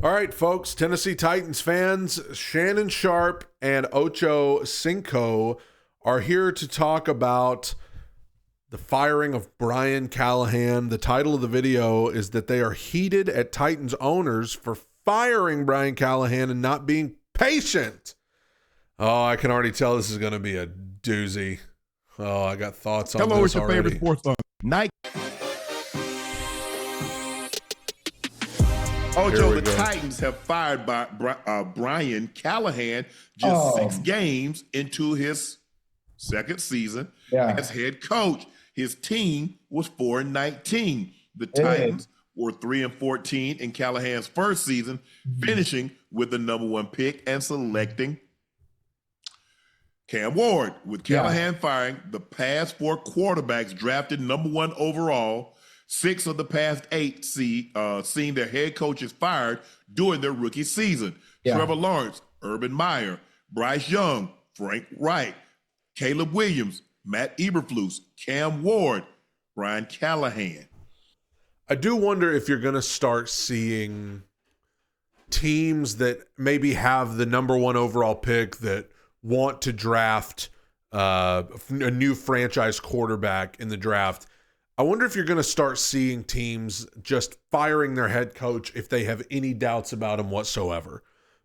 All right, folks, Tennessee Titans fans, Shannon Sharpe and Ocho Cinco are here to talk about the firing of Brian Callahan. The title of the video is that they are heated at Titans owners for firing Brian Callahan and not being patient. Oh, I can already tell this is going to be a doozy. Oh, I got thoughts on Hello, this it's your already. favorite sports on Nike. Ocho, the Titans have fired Brian Callahan just 6 games into his second season as head coach. His team was 4-19. The Titans were 3-14 in Callahan's first season, finishing with the number 1 pick and selecting Cam Ward. With Callahan firing the past 4 quarterbacks drafted number 1 overall, 6 of the past 8 seen their head coaches fired during their rookie season. Trevor Lawrence, Urban Meyer, Bryce Young, Frank Wright, Caleb Williams, Matt Eberflus, Cam Ward, Brian Callahan. I do wonder if you're going to start seeing teams that maybe have the number 1 overall pick that want to draft a new franchise quarterback in the draft. I wonder if you're going to start seeing teams just firing their head coach if they have any doubts about him whatsoever,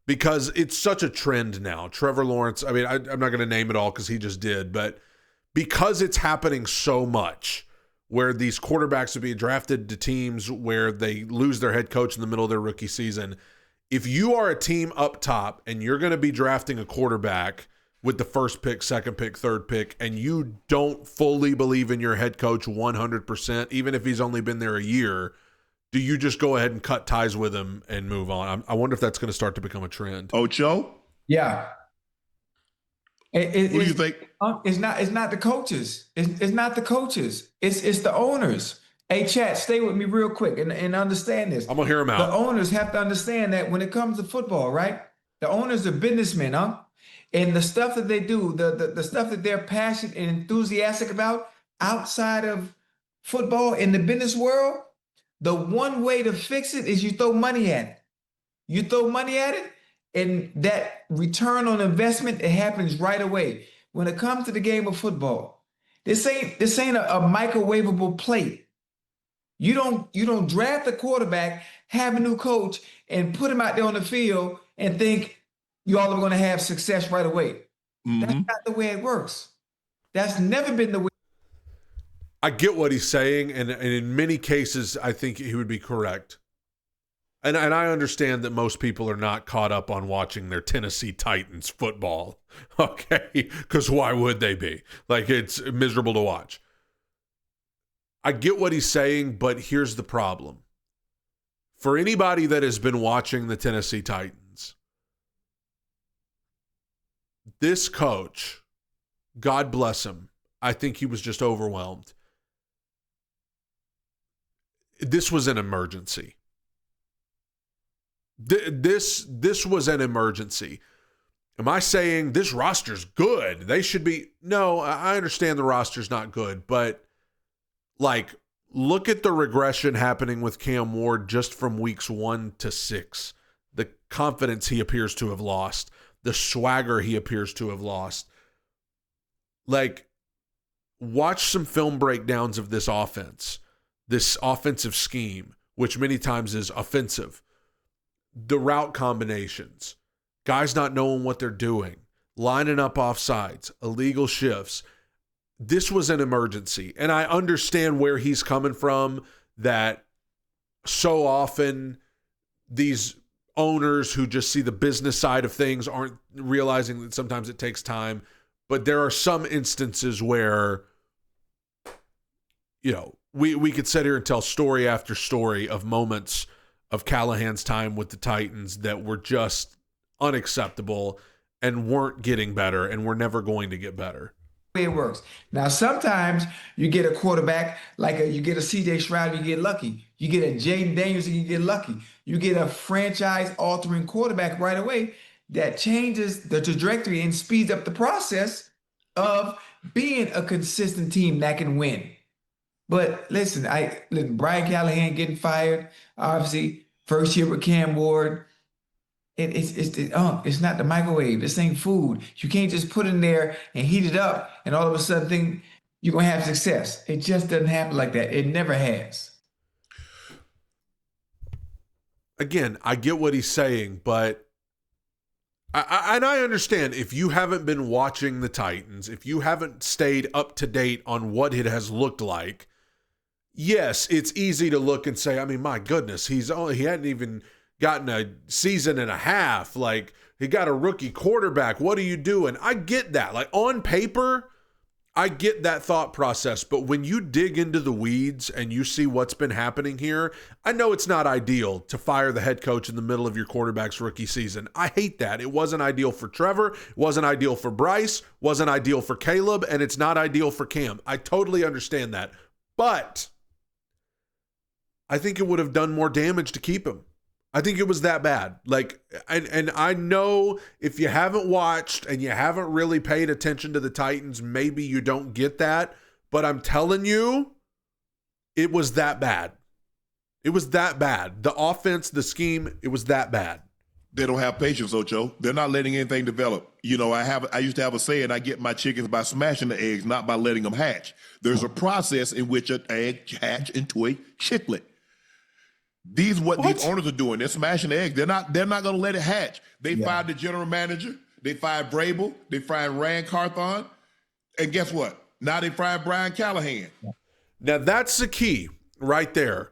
because it's such a trend now. Trevor Lawrence, I mean, I'm not going to name it all because he just did, but because it's happening so much where these quarterbacks are being drafted to teams where they lose their head coach in the middle of their rookie season, if you are a team up top and you're going to be drafting a quarterback with the first pick, second pick, third pick, and you don't fully believe in your head coach 100%, even if he's only been there a year, do you just go ahead and cut ties with him and move on? I wonder if that's going to start to become a trend. Ocho? Yeah. What do you think? It's not the coaches. It's not the coaches. It's the owners. Hey, chat, stay with me real quick and understand this. I'm going to hear him out. The owners have to understand that when it comes to football, right? The owners are businessmen, huh? And the stuff that they do, the stuff that they're passionate and enthusiastic about outside of football in the business world, the one way to fix it is you throw money at it. You throw money at it, and that return on investment, it happens right away. When it comes to the game of football, this ain't a microwavable plate. You don't draft a quarterback, have a new coach, and put him out there on the field and think you all are going to have success right away. That's not the way it works. That's never been the way. I get what he's saying, and in many cases, I think he would be correct. And I understand that most people are not caught up on watching their Tennessee Titans football, okay? Because why would they be? Like, it's miserable to watch. I get what he's saying, but here's the problem. For anybody that has been watching the Tennessee Titans, this coach, God bless him, I think he was just overwhelmed. This was an emergency. This was an emergency. Am I saying this roster's good? They should be. No, I understand the roster's not good, but like, look at the regression happening with Cam Ward just from weeks 1 to 6. The confidence he appears to have lost. The swagger he appears to have lost. Like, watch some film breakdowns of this offense, this offensive scheme, which many times is offensive. The route combinations, guys not knowing what they're doing, lining up off sides, illegal shifts. This was an emergency. And I understand where he's coming from, that so often these owners who just see the business side of things aren't realizing that sometimes it takes time. But there are some instances where, you know, we could sit here and tell story after story of moments of Callahan's time with the Titans that were just unacceptable and weren't getting better and were never going to get better. Way it works. Now, sometimes you get a quarterback, you get a CJ Stroud, you get lucky. You get a Jaden Daniels, and you get lucky. You get a franchise-altering quarterback right away that changes the trajectory and speeds up the process of being a consistent team that can win. But listen, Brian Callahan getting fired, obviously, First year with Cam Ward. It's not the microwave. This ain't food. You can't just put in there and heat it up and all of a sudden think you're gonna have success. It just doesn't happen like that. It never has. Again, I get what he's saying, but I understand if you haven't been watching the Titans, if you haven't stayed up to date on what it has looked like, yes, it's easy to look and say, I mean, my goodness, he hadn't even gotten a season and a half. Like, he got a rookie quarterback. What are you doing? I get that. Like, on paper, I get that thought process. But when you dig into the weeds and you see what's been happening here, I know it's not ideal to fire the head coach in the middle of your quarterback's rookie season. I hate that. It wasn't ideal for Trevor. It wasn't ideal for Bryce. Wasn't ideal for Caleb. And it's not ideal for Cam. I totally understand that. But I think it would have done more damage to keep him. I think it was that bad. Like, and I know if you haven't watched and you haven't really paid attention to the Titans, maybe you don't get that. But I'm telling you, it was that bad. It was that bad. The offense, the scheme, it was that bad. They don't have patience, Ocho. They're not letting anything develop. You know, I used to have a saying, I get my chickens by smashing the eggs, not by letting them hatch. There's a process in which an egg hatch into a chicklet. These owners are doing. They're smashing the eggs. They're not going to let it hatch. They fired the general manager. They fired Vrabel. They fired Rand Carthon. And guess what? Now they fired Brian Callahan. Now that's the key right there.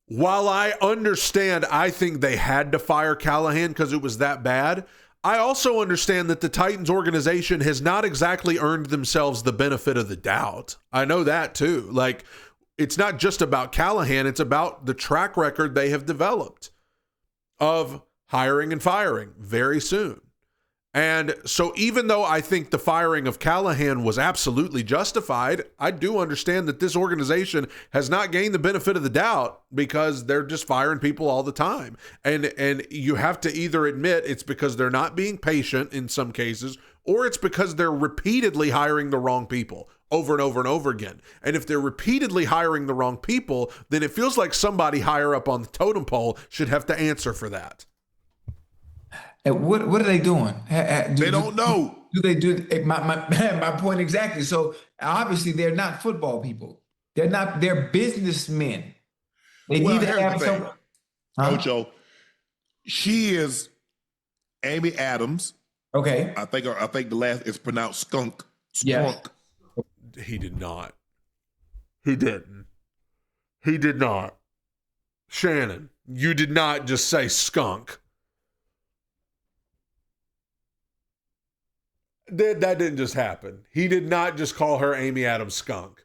While I understand, I think they had to fire Callahan because it was that bad, I also understand that the Titans organization has not exactly earned themselves the benefit of the doubt. I know that too. Like, it's not just about Callahan, it's about the track record they have developed of hiring and firing very soon. And so even though I think the firing of Callahan was absolutely justified, I do understand that this organization has not gained the benefit of the doubt because they're just firing people all the time. And you have to either admit it's because they're not being patient in some cases, or it's because they're repeatedly hiring the wrong people over and over and over again. And if they're repeatedly hiring the wrong people, then it feels like somebody higher up on the totem pole should have to answer for that. And what are they doing? They don't know. Do they do my point exactly? So obviously they're not football people. They're businessmen. They need to have some. Ocho, she is Amy Adams. Okay. I think the last is pronounced skunk. Yes. He did not. He didn't. He did not. Shannon, you did not just say skunk. That didn't just happen. He did not just call her Amy Adams skunk.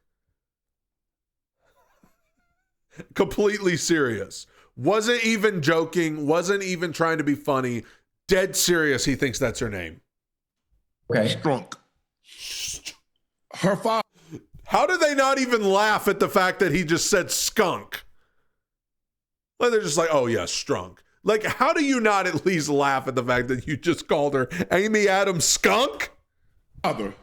Completely serious. Wasn't even joking. Wasn't even trying to be funny. Dead serious. He thinks that's her name. Okay. Strunk. Her father. How do they not even laugh at the fact that he just said skunk? Well, they're just like, oh yeah, strunk. Like, how do you not at least laugh at the fact that you just called her Amy Adams skunk? Father,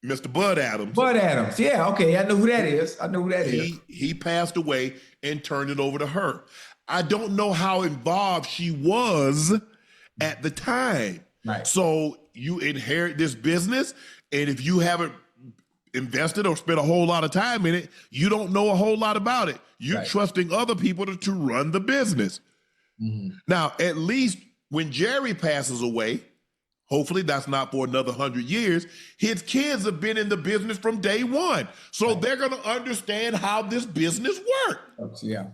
Mr. Bud Adams. Bud Adams. Yeah, okay. I know who that is. He passed away and turned it over to her. I don't know how involved she was at the time. Right. So you inherit this business, and if you haven't invested or spent a whole lot of time in it, you don't know a whole lot about it. You're trusting other people to run the business. Mm-hmm. Now, at least when Jerry passes away, hopefully that's not for another 100 years, his kids have been in the business from day one. So they're going to understand how this business works. Yeah.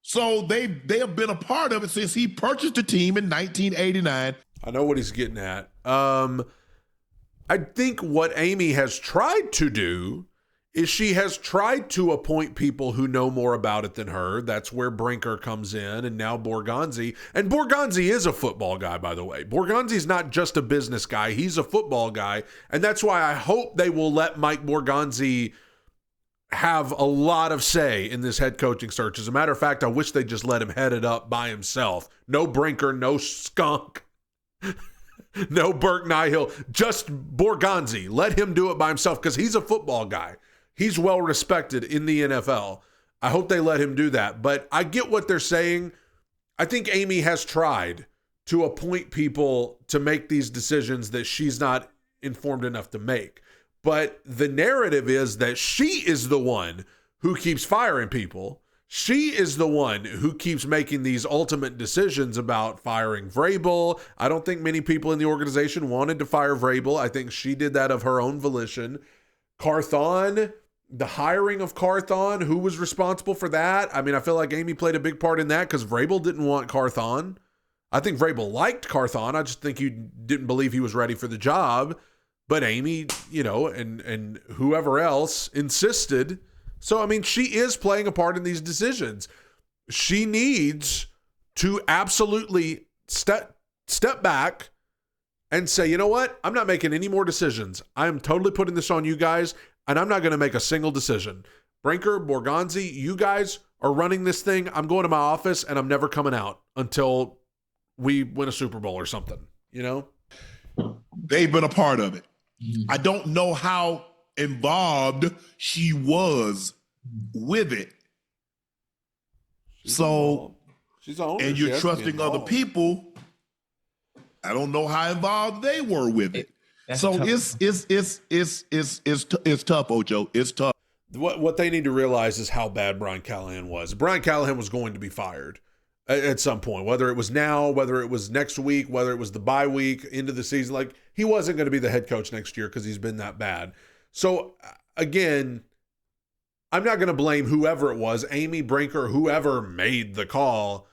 So they have been a part of it since he purchased the team in 1989. I know what he's getting at. I think what Amy has tried to do is she has tried to appoint people who know more about it than her. That's where Brinker comes in, and now Borgonzi. And Borgonzi is a football guy, by the way. Borgonzi's not just a business guy. He's a football guy. And that's why I hope they will let Mike Borgonzi have a lot of say in this head coaching search. As a matter of fact, I wish they just let him head it up by himself. No Brinker, no skunk. No Burke Nihill, just Borgonzi. Let him do it by himself because he's a football guy. He's well respected in the NFL. I hope they let him do that. But I get what they're saying. I think Amy has tried to appoint people to make these decisions that she's not informed enough to make. But the narrative is that she is the one who keeps firing people. She is the one who keeps making these ultimate decisions about firing Vrabel. I don't think many people in the organization wanted to fire Vrabel. I think she did that of her own volition. Carthon, the hiring of Carthon, who was responsible for that? I mean, I feel like Amy played a big part in that because Vrabel didn't want Carthon. I think Vrabel liked Carthon. I just think he didn't believe he was ready for the job. But Amy, and whoever else insisted. So, I mean, she is playing a part in these decisions. She needs to absolutely step back and say, you know what? I'm not making any more decisions. I am totally putting this on you guys, and I'm not going to make a single decision. Brinker, Borgonzi, you guys are running this thing. I'm going to my office, and I'm never coming out until we win a Super Bowl or something, They've been a part of it. I don't know how involved she was with it. She's involved. And you're trusting other people. I don't know how involved they were with it. So tough. It's tough, Ocho. It's tough. What they need to realize is how bad Brian Callahan was. Brian Callahan was going to be fired at some point, whether it was now, whether it was next week, whether it was the bye week into the season. Like, he wasn't going to be the head coach next year because he's been that bad. So again, I'm not going to blame whoever it was, Amy, Brinker, whoever made the call.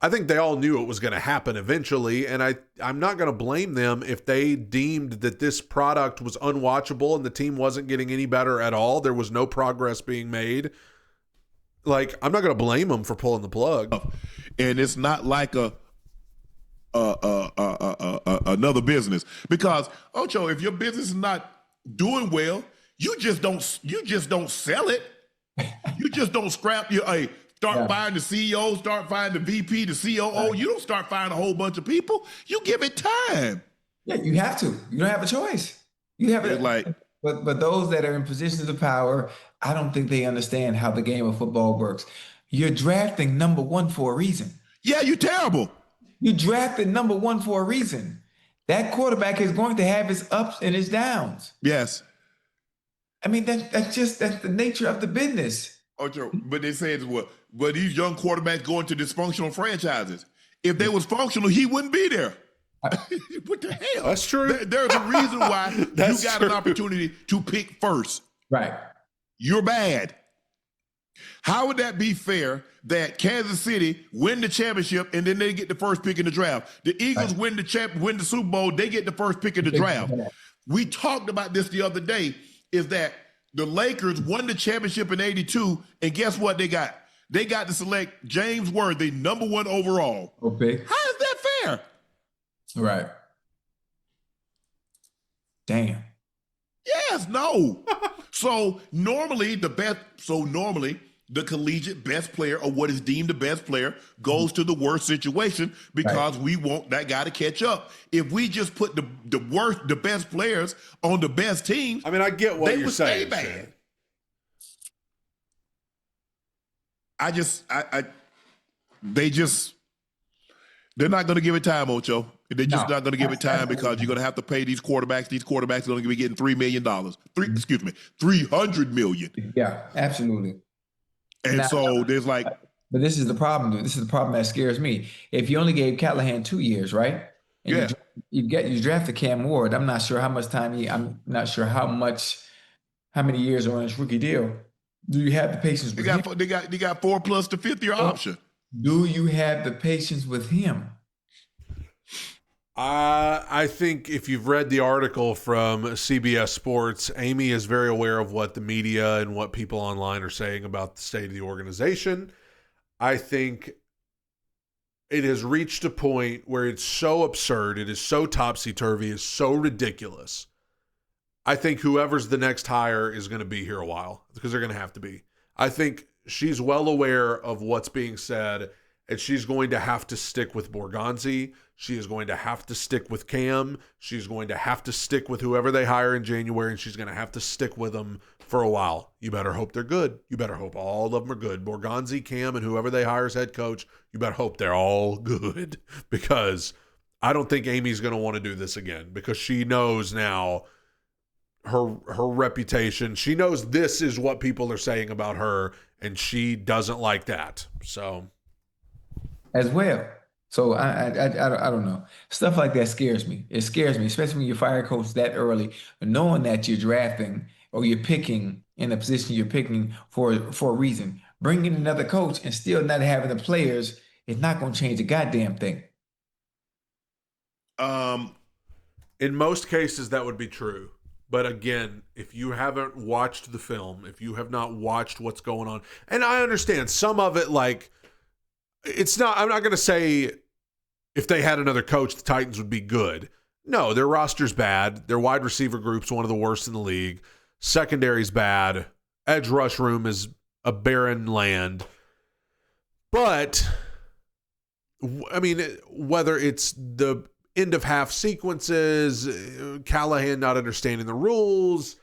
I think they all knew it was going to happen eventually, and I'm not going to blame them if they deemed that this product was unwatchable and the team wasn't getting any better at all. There was no progress being made. Like, I'm not going to blame them for pulling the plug. And it's not like another business, because Ocho, if your business is not doing well, you just don't sell it. You just don't scrap your start firing the CEO, start firing the VP, the COO. Right. You don't start firing a whole bunch of people. You give it time. Yeah, you have to. You don't have a choice. You have it. But those that are in positions of power, I don't think they understand how the game of football works. You're drafting number one for a reason. Yeah, you're terrible. You drafted number one for a reason. That quarterback is going to have his ups and his downs. Yes. I mean, that's the nature of the business. Ocho, but they say it's what? But these young quarterbacks go into dysfunctional franchises. If they was functional, he wouldn't be there. What the hell? That's true. There's a reason why you got an opportunity to pick first. Right. You're bad. How would that be fair that Kansas City win the championship and then they get the first pick in the draft? The Eagles win the Super Bowl, they get the first pick in the draft. We talked about this the other day, is that the Lakers won the championship in 82, and guess what they got? They got to select James Worthy, number one overall. Okay. How is that fair? Right. Damn. Yes, no. So normally the collegiate best player, or what is deemed the best player, goes to the worst situation because we want that guy to catch up. If we just put the best players on the best teams, I mean, I get what you're saying. They would stay bad. They're not going to give it time, Ocho. They're just not going to give it time because you're going to have to pay these quarterbacks. These quarterbacks are going to be getting $3 million. $300 million. Yeah, absolutely. And there's like, but this is the problem. This is the problem that scares me. If you only gave Callahan 2 years, right? And you drafted Cam Ward. I'm not sure how much time I'm not sure how many years are on his rookie deal. Do you have the patience with him? They got 4 plus the 5th year option. Do you have the patience with him? I think if you've read the article from CBS Sports, Amy is very aware of what the media and what people online are saying about the state of the organization. I think it has reached a point where it's so absurd, it is so topsy-turvy, it's so ridiculous. I think whoever's the next hire is going to be here a while because they're going to have to be. I think she's well aware of what's being said, and she's going to have to stick with Borgonzi. She is going to have to stick with Cam. She's going to have to stick with whoever they hire in January, and she's going to have to stick with them for a while. You better hope they're good. You better hope all of them are good. Borgonzi, Cam, and whoever they hire as head coach, you better hope they're all good, because I don't think Amy's going to want to do this again, because she knows now her reputation. She knows this is what people are saying about her, and she doesn't like that. So as well. So I don't know. Stuff like that scares me. It scares me, especially when you fire a coach that early, knowing that you're drafting or you're picking in a position you're picking for a reason. Bringing another coach and still not having the players is not going to change a goddamn thing. In most cases, that would be true. But again, if you haven't watched the film, if you have not watched what's going on, and I understand some of it, like, it's not, I'm not going to say if they had another coach, the Titans would be good. No, their roster's bad. Their wide receiver group's one of the worst in the league. Secondary's bad. Edge rush room is a barren land. But, I mean, whether it's the end of half sequences, Callahan not understanding the rules,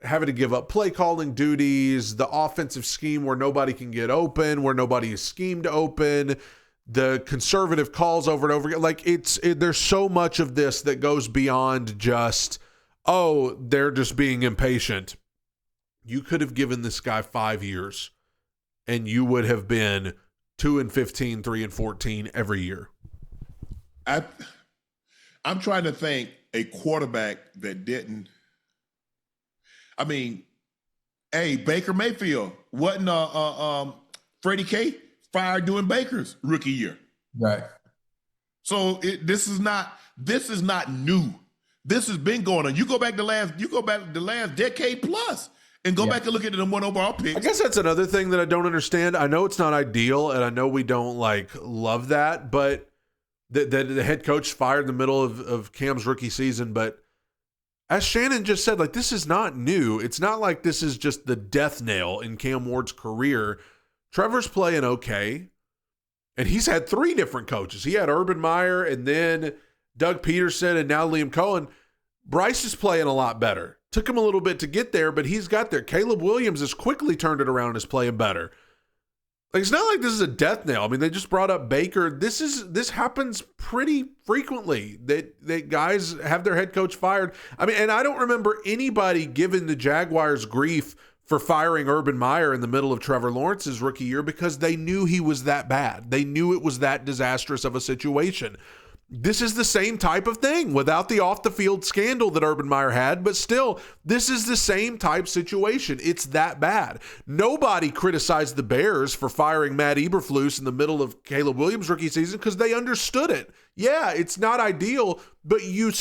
having to give up play calling duties, the offensive scheme where nobody can get open, where nobody is schemed open, the conservative calls over and over again. Like, there's so much of this that goes beyond just, oh, they're just being impatient. You could have given this guy 5 years and you would have been 2-15, 3-14 every year. I'm trying to think a quarterback that didn't. I mean, hey, Baker Mayfield wasn't Freddie K fired during Baker's rookie year, right? So this is not new. This has been going on. You go back the last decade plus, and go back and look at the one overall pick. I guess that's another thing that I don't understand. I know it's not ideal, and I know we don't love that, but the head coach fired in the middle of Cam's rookie season. But as Shannon just said, this is not new. It's not like this is just the death nail in Cam Ward's career. Trevor's playing okay, and he's had 3 different coaches. He had Urban Meyer, and then Doug Peterson, and now Liam Cohen. Bryce is playing a lot better. Took him a little bit to get there, but he's got there. Caleb Williams has quickly turned it around and is playing better. It's not like this is a death nail. I mean, they just brought up Baker. This happens pretty frequently that guys have their head coach fired. I mean, and I don't remember anybody giving the Jaguars grief for firing Urban Meyer in the middle of Trevor Lawrence's rookie year, because they knew he was that bad. They knew it was that disastrous of a situation. This is the same type of thing without the off-the-field scandal that Urban Meyer had, but still, this is the same type situation. It's that bad. Nobody criticized the Bears for firing Matt Eberflus in the middle of Caleb Williams' rookie season because they understood it. Yeah, it's not ideal, but you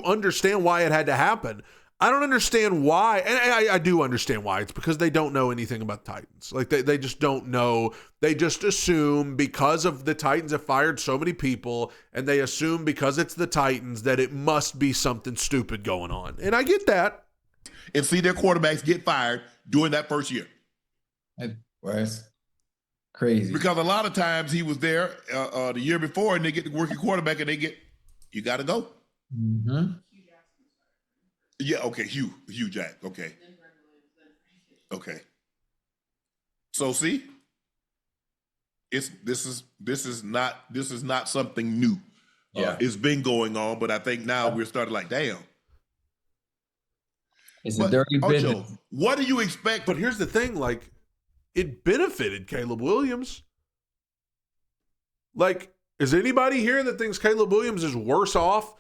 understand why it had to happen. I don't understand why, and I do understand why. It's because they don't know anything about the Titans. They just don't know. They just assume because of the Titans have fired so many people, and they assume because it's the Titans that it must be something stupid going on. And I get that. And see their quarterbacks get fired during that first year. That was crazy. Because a lot of times he was there the year before, and they get the rookie quarterback, and you got to go. Mm-hmm. Yeah, okay, Hugh Jack, okay. Okay. So see, this is not something new. Yeah. It's been going on, but I think now we're starting damn. It's a dirty business. Ocho, what do you expect? But here's the thing, it benefited Caleb Williams. Is anybody here that thinks Caleb Williams is worse off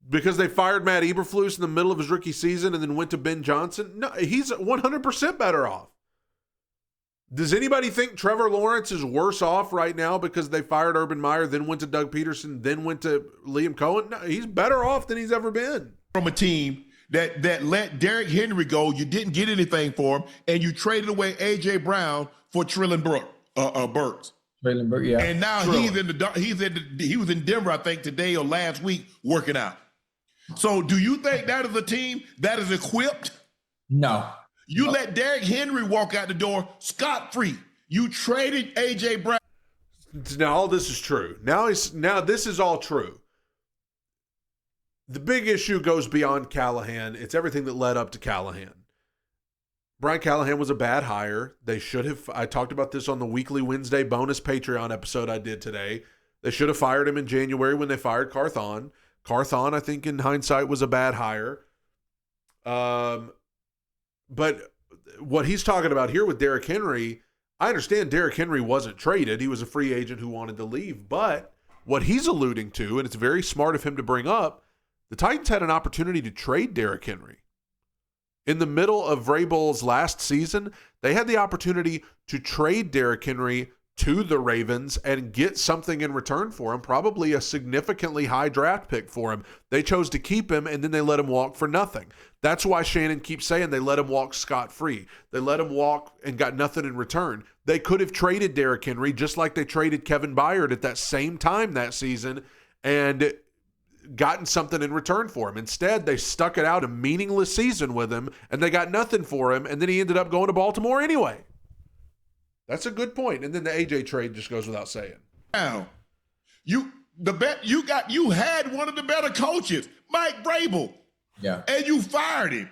because they fired Matt Eberflus in the middle of his rookie season and then went to Ben Johnson? No, he's 100% better off. Does anybody think Trevor Lawrence is worse off right now because they fired Urban Meyer, then went to Doug Peterson, then went to Liam Cohen? No, he's better off than he's ever been. From a team that let Derrick Henry go, you didn't get anything for him, and you traded away A.J. Brown for Trillin Burks. Trillin Burks, yeah. And now he was in Denver, I think, today or last week working out. So do you think that is a team that is equipped? No. You let Derrick Henry walk out the door scot-free. You traded A.J. Brown. Now all this is true. Now this is all true. The big issue goes beyond Callahan. It's everything that led up to Callahan. Brian Callahan was a bad hire. They should have. I talked about this on the weekly Wednesday bonus Patreon episode I did today. They should have fired him in January when they fired Carthon. Carthon, I think, in hindsight, was a bad hire. But what he's talking about here with Derrick Henry, I understand Derrick Henry wasn't traded. He was a free agent who wanted to leave. But what he's alluding to, and it's very smart of him to bring up, the Titans had an opportunity to trade Derrick Henry. In the middle of Vrabel's last season, they had the opportunity to trade Derrick Henry to the Ravens and get something in return for him, probably a significantly high draft pick for him. They chose to keep him, and then they let him walk for nothing. That's why Shannon keeps saying they let him walk scot-free. They let him walk and got nothing in return. They could have traded Derrick Henry just like they traded Kevin Byard at that same time that season and gotten something in return for him. Instead, they stuck it out a meaningless season with him, and they got nothing for him, and then he ended up going to Baltimore anyway. That's a good point. And then the AJ trade just goes without saying. Now, you had one of the better coaches, Mike Vrabel. Yeah. And you fired him.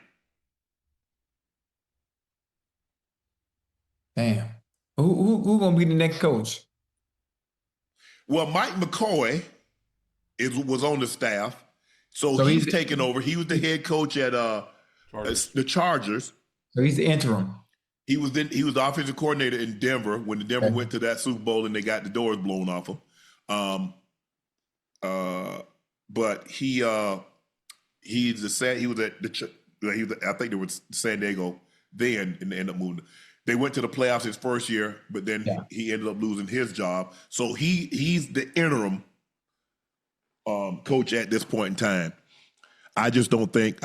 Damn. Who gonna be the next coach? Well, Mike McCoy was on the staff, so he's taking over. He was the head coach at the Chargers. So he's the interim. He was the offensive coordinator in Denver when the Denver went to that Super Bowl and they got the doors blown off them. But he was at I think it was San Diego then, and they ended up moving. They went to the playoffs his first year, but then he ended up losing his job. So he's the interim coach at this point in time. I just don't think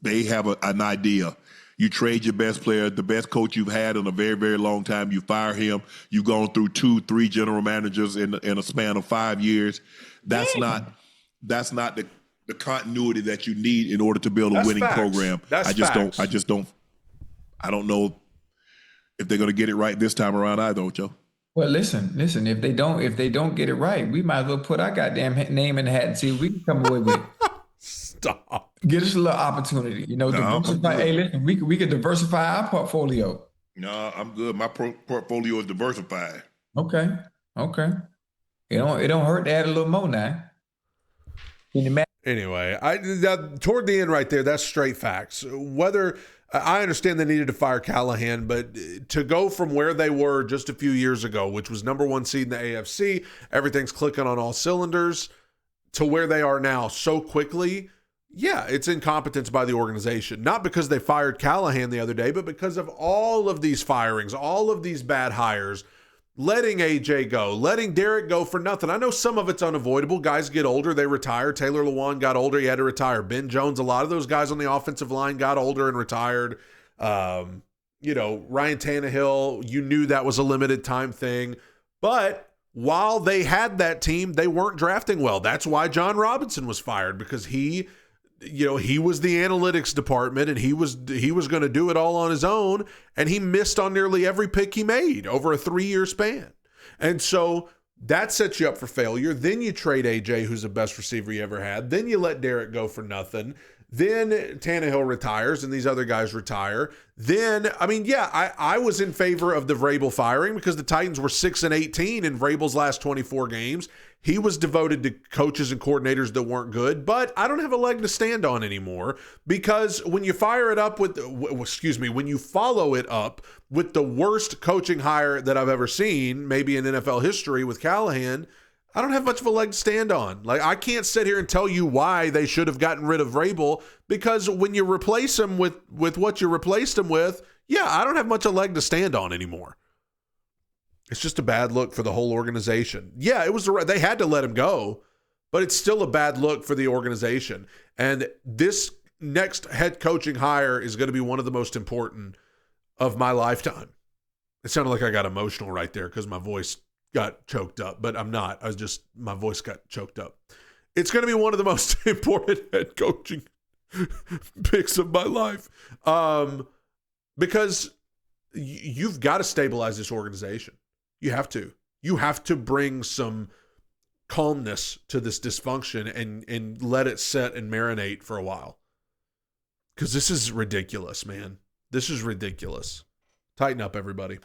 they have an idea. You trade your best player, the best coach you've had in a very, very long time. You fire him. You've gone through 2-3 general managers in a span of 5 years. That's not the continuity that you need in order to build a winning program. I don't know if they're going to get it right this time around either, Ocho. Well, listen. If they don't get it right, we might as well put our goddamn name in the hat and see what we can come away with. Stop. Get us a little opportunity, diversify. Hey, listen, we could diversify our portfolio. No, I'm good. My portfolio is diversified. Okay. It don't hurt to add a little more now. Anyway, toward the end right there, that's straight facts. Whether I understand they needed to fire Callahan, but to go from where they were just a few years ago, which was number 1 seed in the AFC, everything's clicking on all cylinders, to where they are now so quickly, yeah, it's incompetence by the organization. Not because they fired Callahan the other day, but because of all of these firings, all of these bad hires, letting AJ go, letting Derrick go for nothing. I know some of it's unavoidable. Guys get older, they retire. Taylor Lewan got older, he had to retire. Ben Jones, a lot of those guys on the offensive line got older and retired. Ryan Tannehill, you knew that was a limited time thing. But while they had that team, they weren't drafting well. That's why John Robinson was fired, because he was the analytics department and he was going to do it all on his own, and he missed on nearly every pick he made over a 3-year span. And so that sets you up for failure. Then you trade AJ, who's the best receiver you ever had. Then you let Derrick go for nothing. Then Tannehill retires and these other guys retire. Then, I was in favor of the Vrabel firing because the Titans were 6-18 in Vrabel's last 24 games. He was devoted to coaches and coordinators that weren't good, but I don't have a leg to stand on anymore, because when you follow it up with the worst coaching hire that I've ever seen, maybe in NFL history with Callahan, I don't have much of a leg to stand on. Like, I can't sit here and tell you why they should have gotten rid of Vrabel, because when you replace him with what you replaced him with, I don't have much of a leg to stand on anymore. It's just a bad look for the whole organization. Yeah, they had to let him go, but it's still a bad look for the organization. And this next head coaching hire is going to be one of the most important of my lifetime. It sounded like I got emotional right there because my voice got choked up, but I'm not. My voice got choked up. It's going to be one of the most important head coaching picks of my life. Because you've got to stabilize this organization. You have to. You have to bring some calmness to this dysfunction and let it set and marinate for a while. Because this is ridiculous, man. This is ridiculous. Tighten up, everybody.